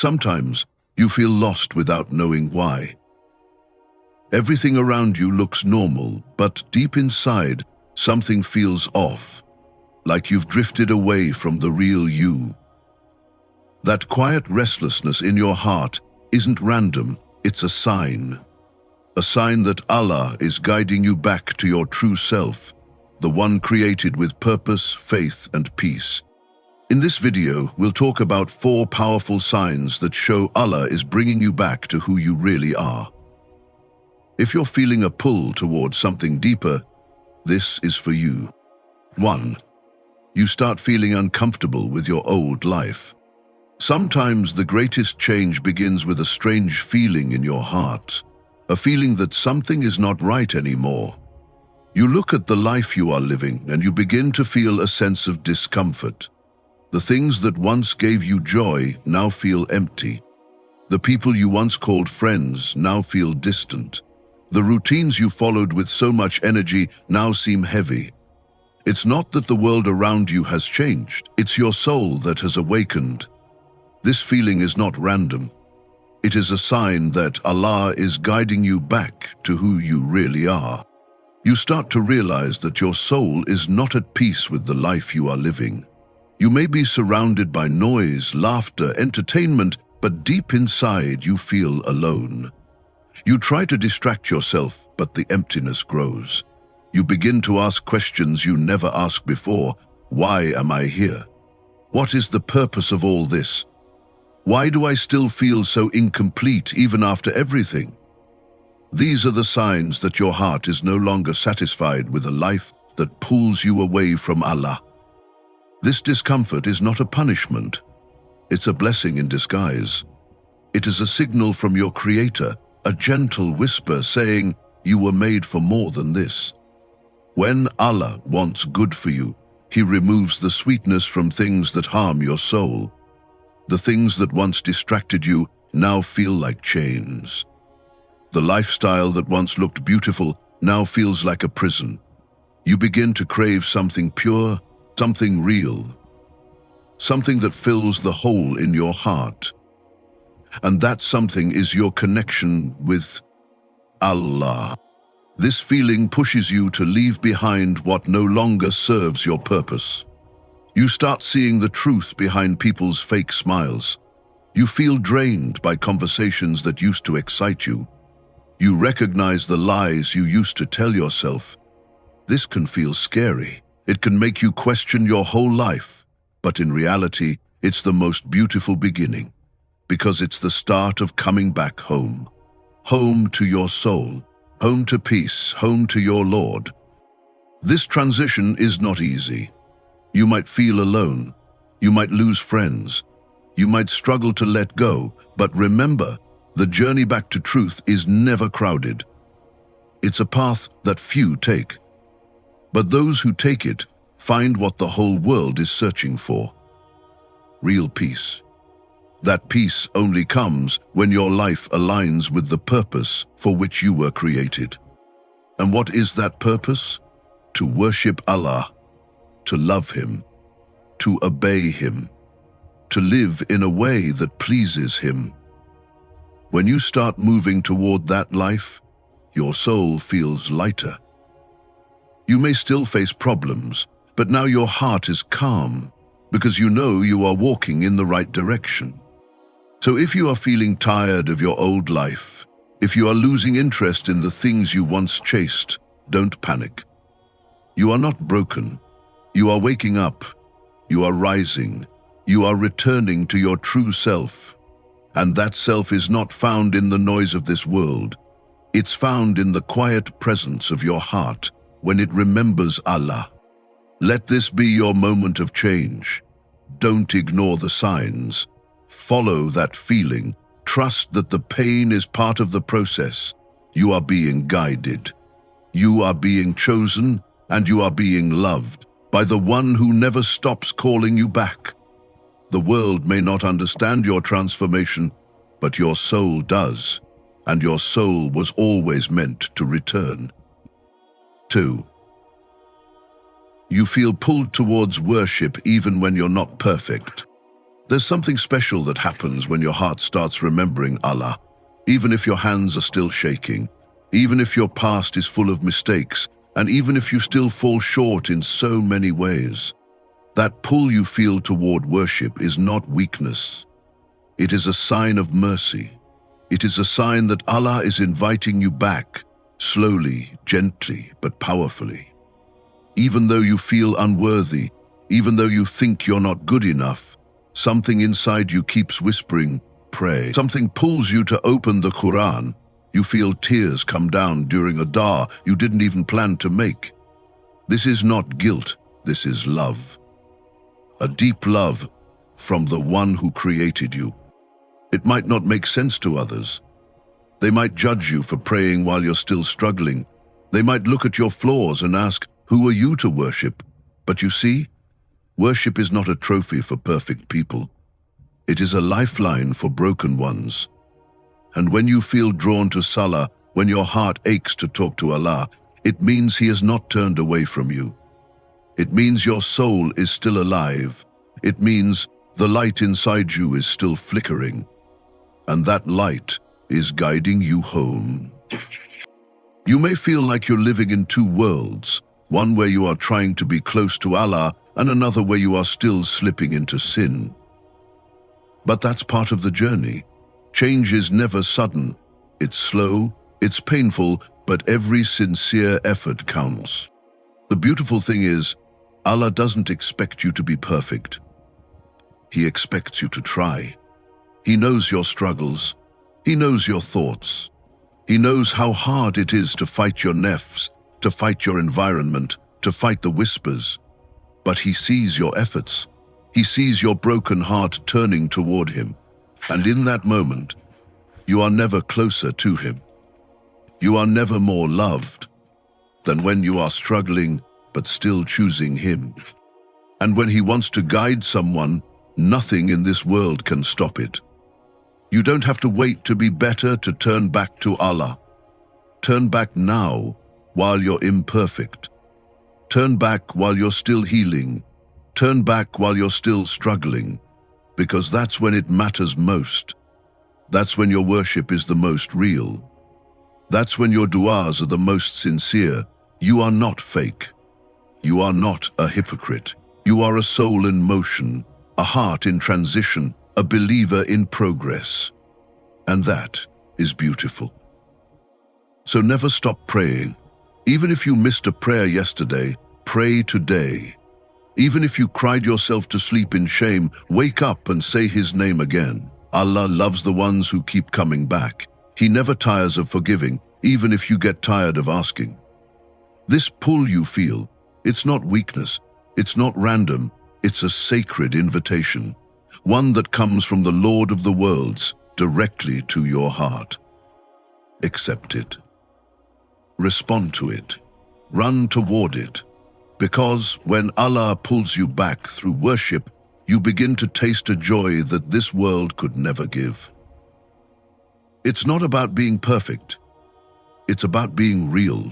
Sometimes you feel lost without knowing why. Everything around you looks normal, but deep inside, something feels off, like you've drifted away from the real you. That quiet restlessness in your heart isn't random, it's a sign. A sign that Allah is guiding you back to your true self, the one created with purpose, faith, and peace. In this video, we'll talk about 4 powerful signs that show Allah is bringing you back to who you really are. If you're feeling a pull towards something deeper, this is for you. 1. You start feeling uncomfortable with your old life. Sometimes the greatest change begins with a strange feeling in your heart, a feeling that something is not right anymore. You look at the life you are living and you begin to feel a sense of discomfort. The things that once gave you joy now feel empty. The people you once called friends now feel distant. The routines you followed with so much energy now seem heavy. It's not that the world around you has changed, it's your soul that has awakened. This feeling is not random. It is a sign that Allah is guiding you back to who you really are. You start to realize that your soul is not at peace with the life you are living. You may be surrounded by noise, laughter, entertainment, but deep inside you feel alone. You try to distract yourself, but the emptiness grows. You begin to ask questions you never asked before. Why am I here? What is the purpose of all this? Why do I still feel so incomplete even after everything? These are the signs that your heart is no longer satisfied with a life that pulls you away from Allah. This discomfort is not a punishment. It's a blessing in disguise. It is a signal from your Creator, a gentle whisper saying, you were made for more than this. When Allah wants good for you, He removes the sweetness from things that harm your soul. The things that once distracted you now feel like chains. The lifestyle that once looked beautiful now feels like a prison. You begin to crave something pure, something real, something that fills the hole in your heart. And that something is your connection with Allah. This feeling pushes you to leave behind what no longer serves your purpose. You start seeing the truth behind people's fake smiles. You feel drained by conversations that used to excite you. You recognize the lies you used to tell yourself. This can feel scary. It can make you question your whole life. But in reality, it's the most beautiful beginning, because it's the start of coming back home. Home to your soul, home to peace, home to your Lord. This transition is not easy. You might feel alone. You might lose friends. You might struggle to let go, but remember, the journey back to truth is never crowded. It's a path that few take. But those who take it find what the whole world is searching for: real peace. That peace only comes when your life aligns with the purpose for which you were created. And what is that purpose? To worship Allah, to love Him, to obey Him, to live in a way that pleases Him. When you start moving toward that life, your soul feels lighter. You may still face problems, but now your heart is calm because you know you are walking in the right direction. So if you are feeling tired of your old life, if you are losing interest in the things you once chased, don't panic. You are not broken. You are waking up. You are rising. You are returning to your true self. And that self is not found in the noise of this world. It's found in the quiet presence of your heart when it remembers Allah. Let this be your moment of change. Don't ignore the signs. Follow that feeling. Trust that the pain is part of the process. You are being guided. You are being chosen, and you are being loved by the one who never stops calling you back. The world may not understand your transformation, but your soul does, and your soul was always meant to return. 2. You feel pulled towards worship even when you're not perfect. There's something special that happens when your heart starts remembering Allah, even if your hands are still shaking, even if your past is full of mistakes, and even if you still fall short in so many ways. That pull you feel toward worship is not weakness. It is a sign of mercy. It is a sign that Allah is inviting you back, slowly, gently, but powerfully. Even though you feel unworthy, even though you think you're not good enough, something inside you keeps whispering, pray. Something pulls you to open the Quran. You feel tears come down during a dua you didn't even plan to make. This is not guilt, this is love. A deep love from the one who created you. It might not make sense to others. They might judge you for praying while you're still struggling. They might look at your flaws and ask, who are you to worship? But you see, worship is not a trophy for perfect people. It is a lifeline for broken ones. And when you feel drawn to Salah, when your heart aches to talk to Allah, it means He has not turned away from you. It means your soul is still alive. It means the light inside you is still flickering. And that light is guiding you home. You may feel like you're living in two worlds, one where you are trying to be close to Allah and another where you are still slipping into sin. But that's part of the journey. Change is never sudden. It's slow, it's painful, but every sincere effort counts. The beautiful thing is, Allah doesn't expect you to be perfect. He expects you to try. He knows your struggles. He knows your thoughts. He knows how hard it is to fight your nafs, to fight your environment, to fight the whispers. But He sees your efforts. He sees your broken heart turning toward Him. And in that moment, you are never closer to Him. You are never more loved than when you are struggling but still choosing Him. And when He wants to guide someone, nothing in this world can stop it. You don't have to wait to be better to turn back to Allah. Turn back now while you're imperfect. Turn back while you're still healing. Turn back while you're still struggling, because that's when it matters most. That's when your worship is the most real. That's when your du'as are the most sincere. You are not fake. You are not a hypocrite. You are a soul in motion, a heart in transition, a believer in progress. And that is beautiful. So never stop praying. Even if you missed a prayer yesterday, pray today. Even if you cried yourself to sleep in shame, wake up and say His name again. Allah loves the ones who keep coming back. He never tires of forgiving, even if you get tired of asking. This pull you feel, it's not weakness, it's not random, it's a sacred invitation. One that comes from the Lord of the worlds directly to your heart. Accept it. Respond to it. Run toward it. Because when Allah pulls you back through worship, you begin to taste a joy that this world could never give. It's not about being perfect. It's about being real.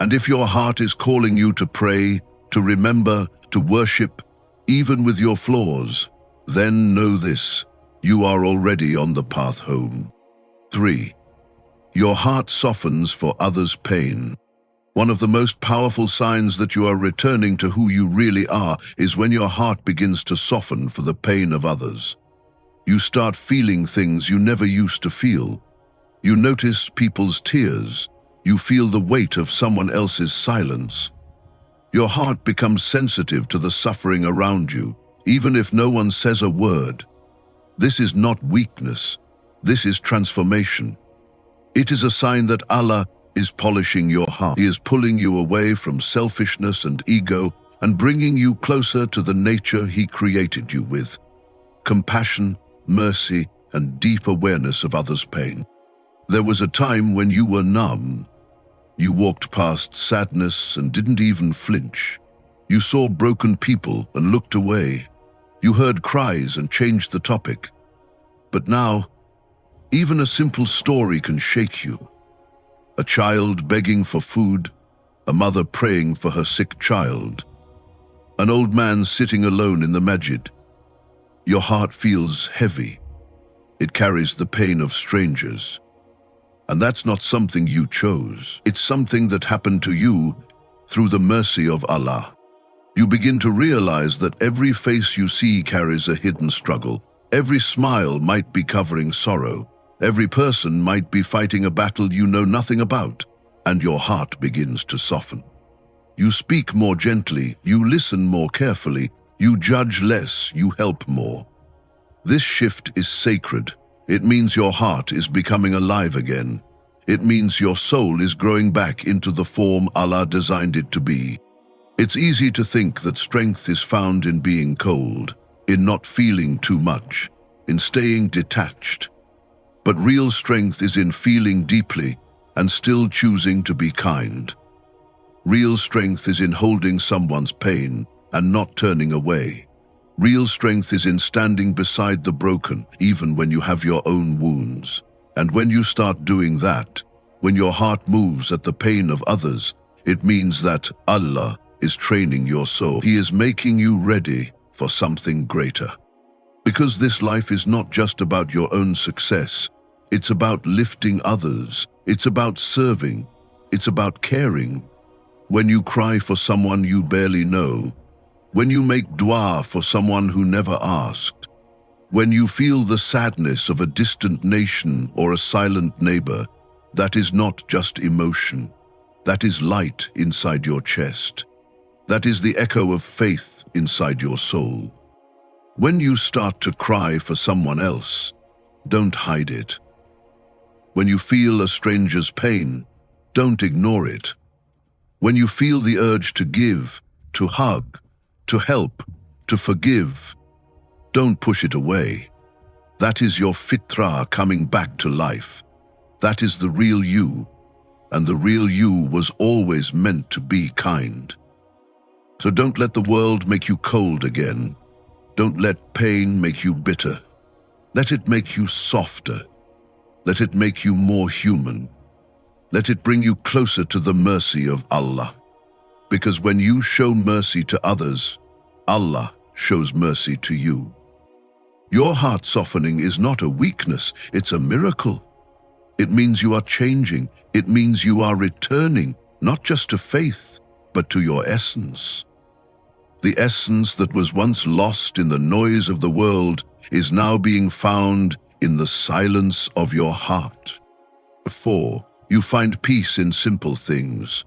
And if your heart is calling you to pray, to remember, to worship, even with your flaws, then know this: you are already on the path home. 3. Your heart softens for others' pain. One of the most powerful signs that you are returning to who you really are is when your heart begins to soften for the pain of others. You start feeling things you never used to feel. You notice people's tears. You feel the weight of someone else's silence. Your heart becomes sensitive to the suffering around you, even if no one says a word. This is not weakness. This is transformation. It is a sign that Allah is polishing your heart. He is pulling you away from selfishness and ego and bringing you closer to the nature He created you with: compassion, mercy, and deep awareness of others' pain. There was a time when you were numb. You walked past sadness and didn't even flinch. You saw broken people and looked away. You heard cries and changed the topic. But now, even a simple story can shake you. A child begging for food, a mother praying for her sick child, an old man sitting alone in the masjid. Your heart feels heavy. It carries the pain of strangers. And that's not something you chose. It's something that happened to you through the mercy of Allah. You begin to realize that every face you see carries a hidden struggle. Every smile might be covering sorrow. Every person might be fighting a battle you know nothing about, and your heart begins to soften. You speak more gently, you listen more carefully, you judge less, you help more. This shift is sacred. It means your heart is becoming alive again. It means your soul is growing back into the form Allah designed it to be. It's easy to think that strength is found in being cold, in not feeling too much, in staying detached. But real strength is in feeling deeply and still choosing to be kind. Real strength is in holding someone's pain and not turning away. Real strength is in standing beside the broken, even when you have your own wounds. And when you start doing that, when your heart moves at the pain of others, it means that Allah is training your soul. He is making you ready for something greater. Because this life is not just about your own success. It's about lifting others. It's about serving. It's about caring. When you cry for someone you barely know, when you make dua for someone who never asked, when you feel the sadness of a distant nation or a silent neighbor, that is not just emotion. That is light inside your chest. That is the echo of faith inside your soul. When you start to cry for someone else, don't hide it. When you feel a stranger's pain, don't ignore it. When you feel the urge to give, to hug, to help, to forgive, don't push it away. That is your fitrah coming back to life. That is the real you, and the real you was always meant to be kind. So don't let the world make you cold again. Don't let pain make you bitter. Let it make you softer. Let it make you more human. Let it bring you closer to the mercy of Allah. Because when you show mercy to others, Allah shows mercy to you. Your heart softening is not a weakness, it's a miracle. It means you are changing. It means you are returning, not just to faith, but to your essence. The essence that was once lost in the noise of the world is now being found in the silence of your heart. 4. You find peace in simple things.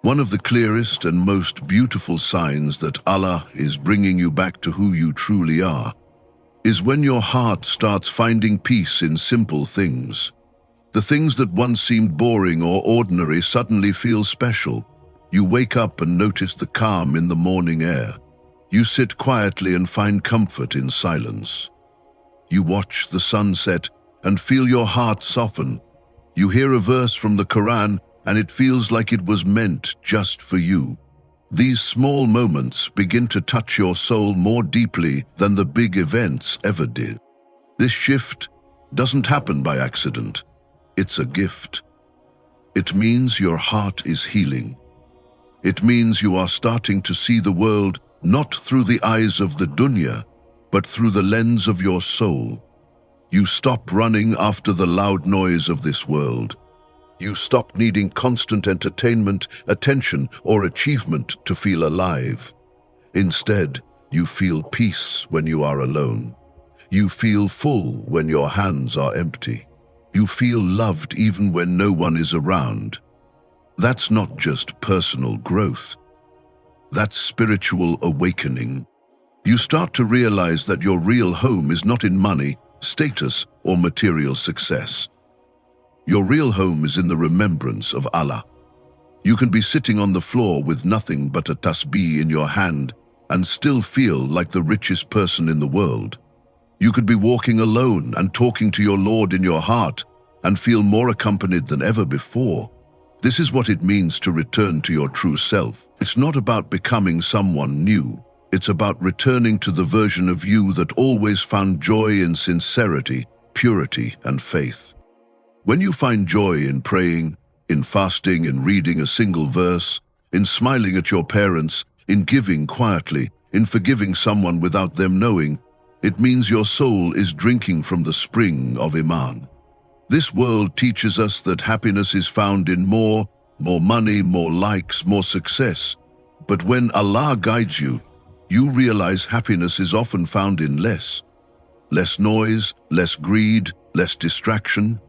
One of the clearest and most beautiful signs that Allah is bringing you back to who you truly are is when your heart starts finding peace in simple things. The things that once seemed boring or ordinary suddenly feel special. You wake up and notice the calm in the morning air. You sit quietly and find comfort in silence. You watch the sunset and feel your heart soften. You hear a verse from the Quran and it feels like it was meant just for you. These small moments begin to touch your soul more deeply than the big events ever did. This shift doesn't happen by accident. It's a gift. It means your heart is healing. It means you are starting to see the world not through the eyes of the dunya, but through the lens of your soul. You stop running after the loud noise of this world. You stop needing constant entertainment, attention, or achievement to feel alive. Instead, you feel peace when you are alone. You feel full when your hands are empty. You feel loved even when no one is around. That's not just personal growth. That's spiritual awakening. You start to realize that your real home is not in money, status, or material success. Your real home is in the remembrance of Allah. You can be sitting on the floor with nothing but a tasbih in your hand and still feel like the richest person in the world. You could be walking alone and talking to your Lord in your heart and feel more accompanied than ever before. This is what it means to return to your true self. It's not about becoming someone new. It's about returning to the version of you that always found joy in sincerity, purity, and faith. When you find joy in praying, in fasting, in reading a single verse, in smiling at your parents, in giving quietly, in forgiving someone without them knowing, It means your soul is drinking from the spring of Iman. This world teaches us that happiness is found in more money, more likes, more success. But when Allah guides you, you realize happiness is often found in less. Less noise, less greed, less distraction.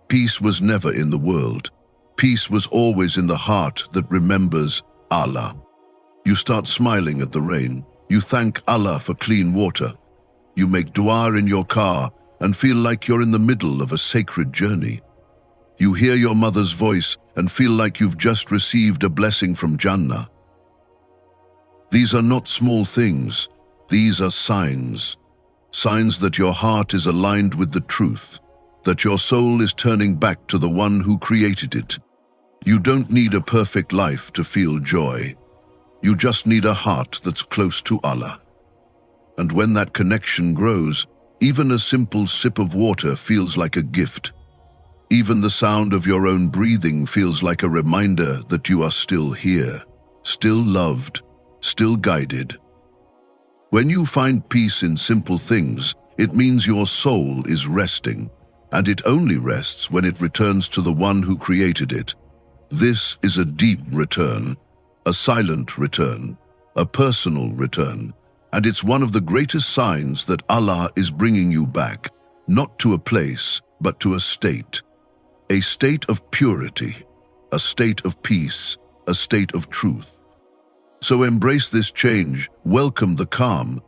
Peace was never in the world. Peace was always in the heart that remembers Allah. You start smiling at the rain. You thank Allah for clean water. You make dua in your car and feel like you're in the middle of a sacred journey. You hear your mother's voice and feel like you've just received a blessing from Jannah. These are not small things. These are signs. Signs that your heart is aligned with the truth, that your soul is turning back to the one who created it. You don't need a perfect life to feel joy. You just need a heart that's close to Allah. And when that connection grows, even a simple sip of water feels like a gift. Even the sound of your own breathing feels like a reminder that you are still here, still loved, still guided. When you find peace in simple things, it means your soul is resting, and it only rests when it returns to the one who created it. This is a deep return, a silent return, a personal return, and it's one of the greatest signs that Allah is bringing you back, not to a place, but to a state of purity, a state of peace, a state of truth. So embrace this change, welcome the calm,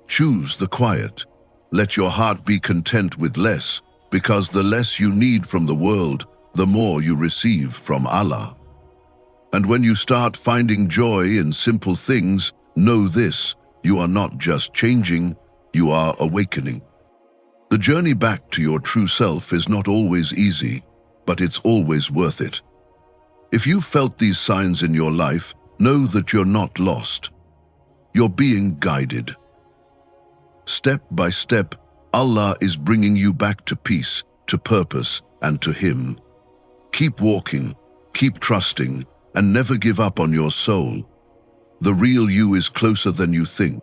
choose the quiet. Let your heart be content with less, because the less you need from the world, the more you receive from Allah. And when you start finding joy in simple things, know this: you are not just changing, you are awakening. The journey back to your true self is not always easy, but it's always worth it. If you've felt these signs in your life, know that you're not lost. You're being guided. Step by step, Allah is bringing you back to peace, to purpose, and to Him. Keep walking, keep trusting, and never give up on your soul. The real you is closer than you think.